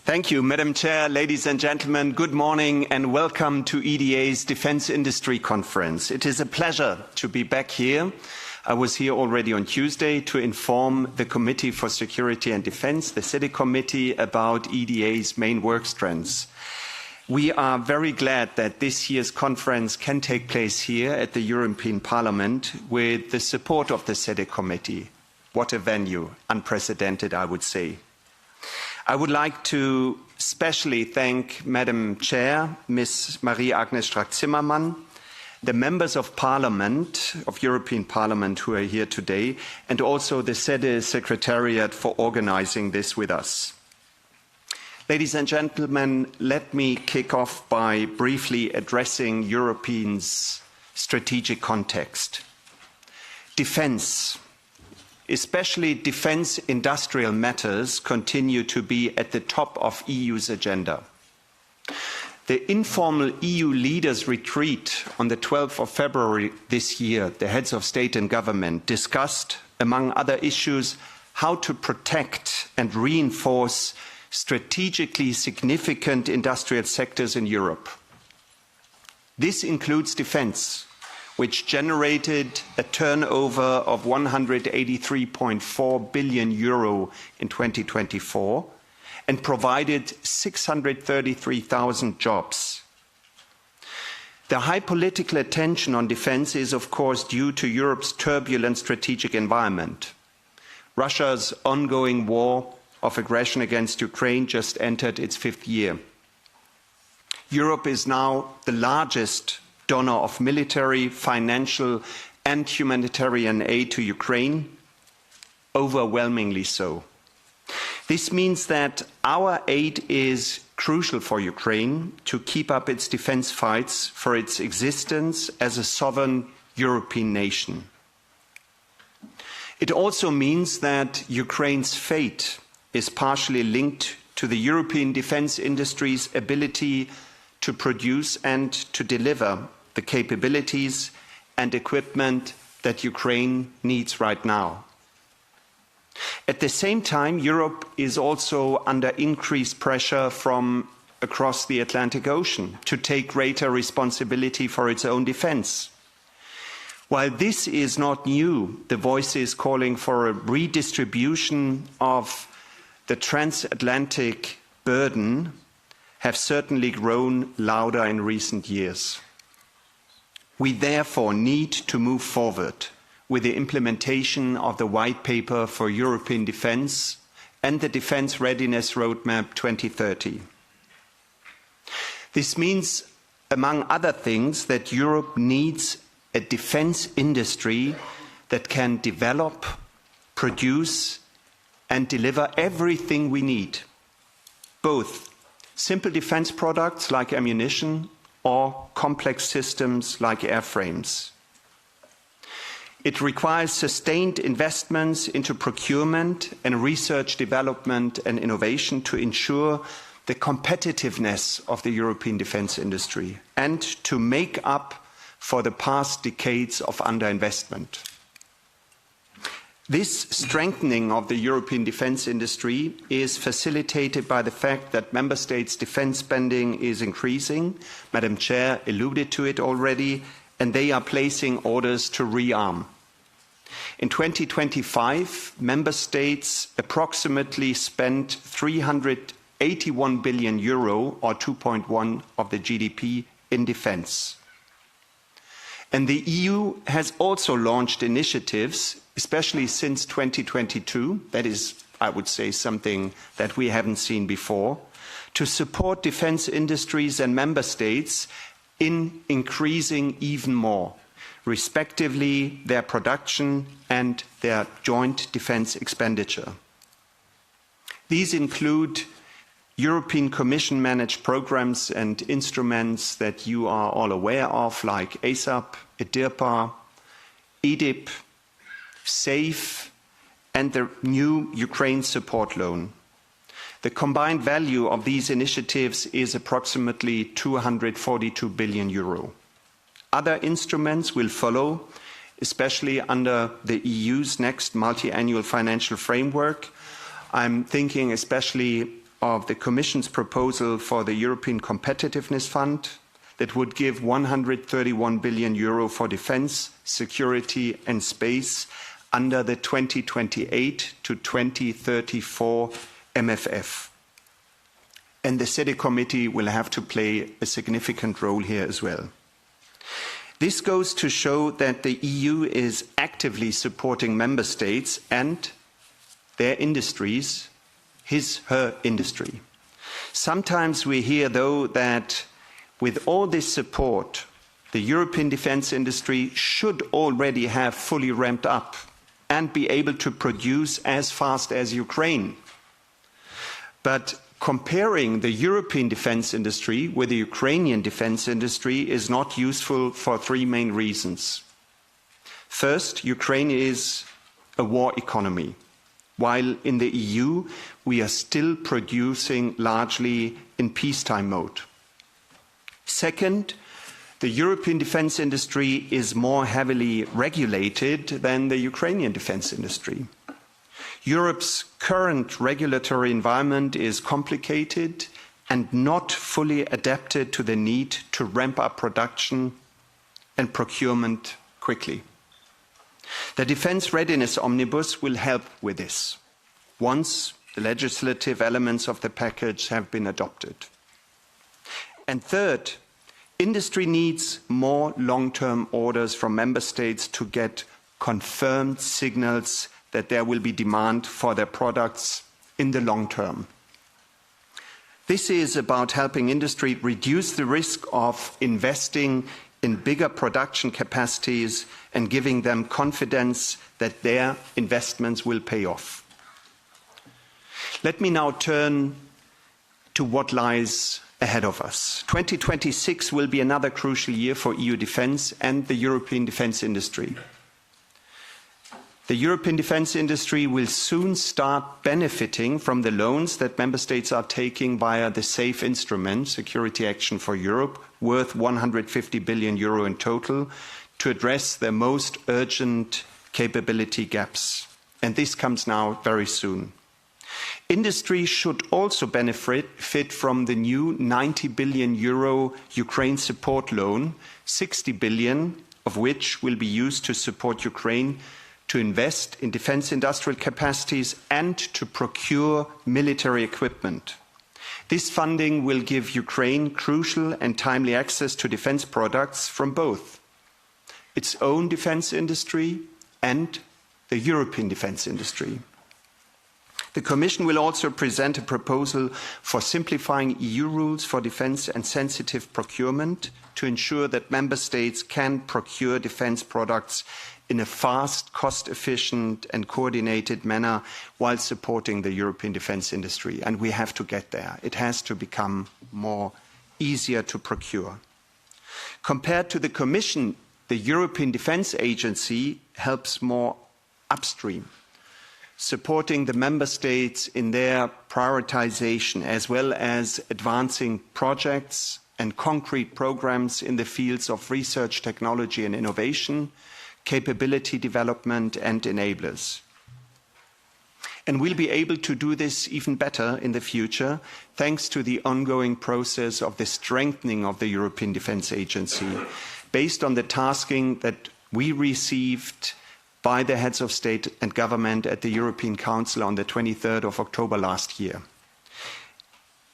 Thank you, Madam Chair, ladies and gentlemen. Good morning and welcome to EDA's Defence Industry Conference. It is a pleasure to be back here. I was here already on Tuesday to inform the Committee for Security and Defence, the SEDE Committee, about EDA's main work strands. We are very glad that this year's conference can take place here at the European Parliament with the support of the SEDE Committee. What a venue, unprecedented, I would say. I would like to especially thank Madam Chair, Ms. Marie-Agnes Strack-Zimmermann, the members of Parliament, of European Parliament who are here today, and also the SEDE Secretariat for organizing this with us. Ladies and gentlemen, let me kick off by briefly addressing Europe's strategic context. Defence. Especially defence industrial matters continue to be at the top of EU's agenda. The informal EU leaders' retreat on the 12th of February this year, the heads of state and government discussed, among other issues, how to protect and reinforce strategically significant industrial sectors in Europe. This includes defence, which generated a turnover of 183.4 billion euro in 2024 and provided 633,000 jobs. The high political attention on defence is, of course, due to Europe's turbulent strategic environment. Russia's ongoing war of aggression against Ukraine just entered its 5th year. Europe is now the largest donor of military, financial and humanitarian aid to Ukraine, overwhelmingly so. This means that our aid is crucial for Ukraine to keep up its defence fights for its existence as a sovereign European nation. It also means that Ukraine's fate is partially linked to the European defence industry's ability to produce and to deliver the capabilities and equipment that Ukraine needs right now. At the same time, Europe is also under increased pressure from across the Atlantic Ocean to take greater responsibility for its own defence. While this is not new, the voices calling for a redistribution of the transatlantic burden have certainly grown louder in recent years. We therefore need to move forward with the implementation of the White Paper for European Defence and the Defence Readiness Roadmap 2030. This means, among other things, that Europe needs a defence industry that can develop, produce and deliver everything we need, both simple defence products like ammunition or complex systems like airframes. It requires sustained investments into procurement and research, development and innovation to ensure the competitiveness of the European defence industry and to make up for the past decades of underinvestment. This strengthening of the European defence industry is facilitated by the fact that Member States' defence spending is increasing. Madam Chair alluded to it already, and they are placing orders to rearm. In 2025, Member States approximately spent 381 billion euro, or 2.1% of the GDP, in defence. And the EU has also launched initiatives, especially since 2022, that is, I would say, something that we haven't seen before, to support defence industries and member states in increasing even more, respectively, their production and their joint defence expenditure. These include European Commission managed programs and instruments that you are all aware of, like ASAP, EDIRPA, EDIP, SAFE, and the new Ukraine support loan. The combined value of these initiatives is approximately 242 billion euro. Other instruments will follow, especially under the EU's next multi-annual financial framework. I'm thinking especially of the Commission's proposal for the European Competitiveness Fund that would give 131 billion euro for defence, security and space under the 2028 to 2034 MFF. And the SEDE committee will have to play a significant role here as well. This goes to show that the EU is actively supporting member states and their industries, her industry. Sometimes we hear, though, that with all this support, the European defence industry should already have fully ramped up and be able to produce as fast as Ukraine. But comparing the European defence industry with the Ukrainian defence industry is not useful for three main reasons. First, Ukraine is a war economy, while in the EU we are still producing largely in peacetime mode. Second, the European defence industry is more heavily regulated than the Ukrainian defence industry. Europe's current regulatory environment is complicated and not fully adapted to the need to ramp up production and procurement quickly. The Defence Readiness Omnibus will help with this, once the legislative elements of the package have been adopted. And third, industry needs more long-term orders from member states to get confirmed signals that there will be demand for their products in the long term. This is about helping industry reduce the risk of investing in bigger production capacities and giving them confidence that their investments will pay off. Let me now turn to what lies ahead of us. 2026 will be another crucial year for EU defence and the European defence industry. The European defence industry will soon start benefiting from the loans that member states are taking via the SAFE instrument, Security Action for Europe, worth 150 billion euro in total, to address their most urgent capability gaps. And this comes now very soon. Industry should also benefit from the new 90 billion euro Ukraine support loan, 60 billion of which will be used to support Ukraine to invest in defence industrial capacities and to procure military equipment. This funding will give Ukraine crucial and timely access to defence products from both its own defence industry and the European defence industry. The Commission will also present a proposal for simplifying EU rules for defence and sensitive procurement to ensure that member states can procure defence products in a fast, cost-efficient and coordinated manner while supporting the European defence industry. And we have to get there. It has to become easier to procure. Compared to the Commission, the European Defence Agency helps more upstream, supporting the member states in their prioritization, as well as advancing projects and concrete programs in the fields of research, technology and innovation, capability development and enablers. And we'll be able to do this even better in the future, thanks to the ongoing process of the strengthening of the European Defence Agency, based on the tasking that we received by the heads of state and government at the European Council on the 23rd of October last year.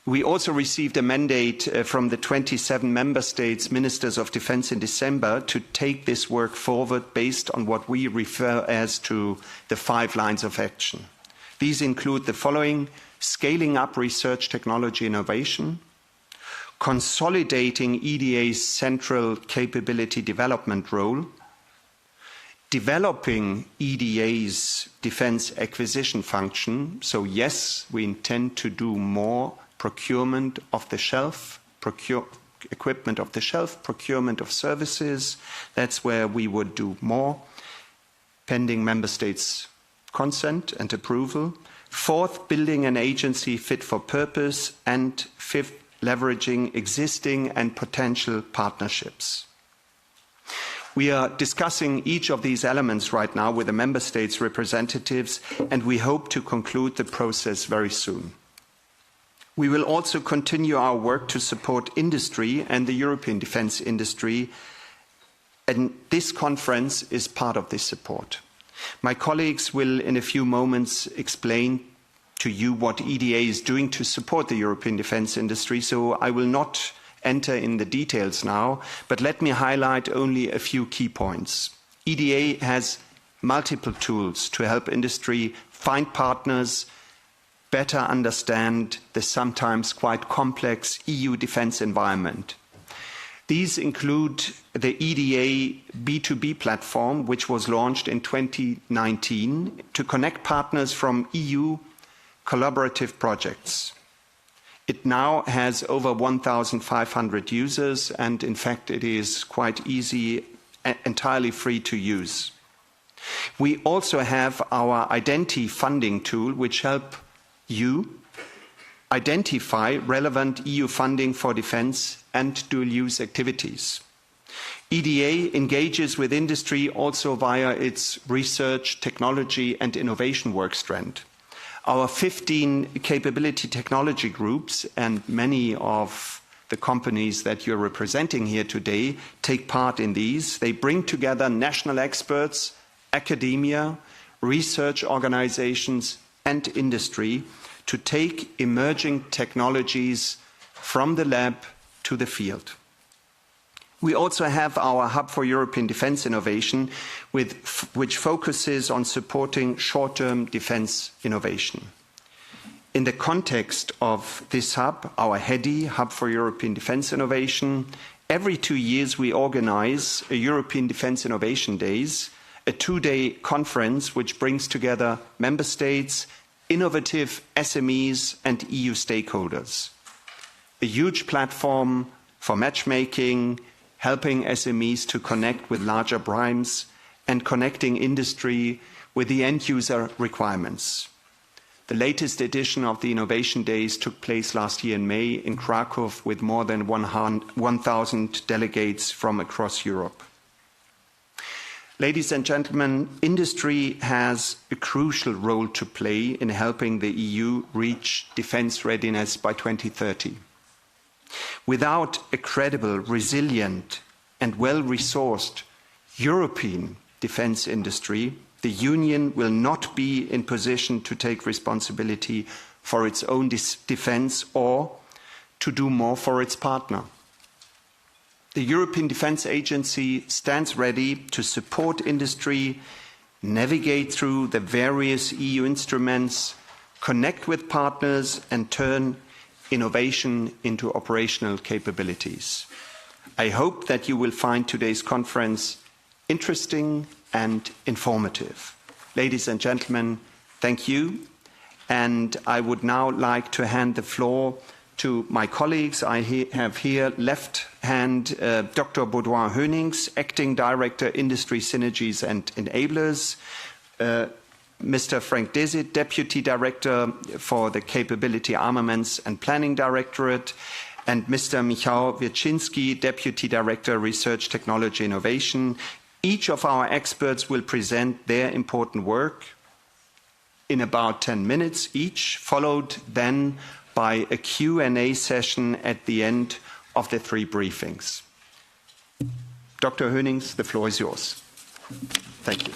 We also received a mandate from the 27 member states' ministers of defence in December to take this work forward based on what we refer as to the 5 lines of action. These include the following: scaling up research, technology, innovation, consolidating EDA's central capability development role, developing EDA's defence acquisition function. So yes, we intend to do more procurement of the shelf, equipment of the shelf, procurement of services. That's where we would do more, pending member states' consent and approval. 4th, building an agency fit for purpose. And 5th, leveraging existing and potential partnerships. We are discussing each of these elements right now with the member states' representatives, and we hope to conclude the process very soon. We will also continue our work to support industry and the European defence industry, and this conference is part of this support. My colleagues will in a few moments explain to you what EDA is doing to support the European defence industry, so I will not enter in the details now, but let me highlight only a few key points. EDA has multiple tools to help industry find partners, better understand the sometimes quite complex EU defence environment. These include the EDA B2B platform, which was launched in 2019 to connect partners from EU collaborative projects. It now has over 1,500 users, and in fact, it is quite easy, entirely free to use. We also have our Identi funding tool, which helps you identify relevant EU funding for defence and dual-use activities. EDA engages with industry also via its research, technology and innovation work strand. Our 15 capability technology groups and many of the companies that you're representing here today take part in these. They bring together national experts, academia, research organizations and industry to take emerging technologies from the lab to the field. We also have our Hub for European Defence Innovation, which focuses on supporting short-term defence innovation. In the context of this hub, our HEDI, Hub for European Defence Innovation, every 2 years we organize a European Defence Innovation Days, a 2-day conference which brings together member states, innovative SMEs and EU stakeholders. A huge platform for matchmaking, helping SMEs to connect with larger primes and connecting industry with the end user requirements. The latest edition of the Innovation Days took place last year in May in Krakow with more than 1,000 delegates from across Europe. Ladies and gentlemen, industry has a crucial role to play in helping the EU reach defence readiness by 2030. Without a credible, resilient and well-resourced European defence industry, the Union will not be in position to take responsibility for its own defence or to do more for its partner. The European Defence Agency stands ready to support industry, navigate through the various EU instruments, connect with partners and turn innovation into operational capabilities. I hope that you will find today's conference interesting and informative. Ladies and gentlemen, thank you. And I would now like to hand the floor to my colleagues. I have here left hand Dr. Baudouin Hoenings, Acting Director, Industry Synergies and Enablers, Mr. Frank Desit, Deputy Director for the Capability Armaments and Planning Directorate, and Mr. Michał Wierczynski, Deputy Director, Research, Technology, Innovation. Each of our experts will present their important work in about 10 minutes each, followed then by a Q&A session at the end of the 3 briefings. Dr. Hoenings, the floor is yours. Thank you.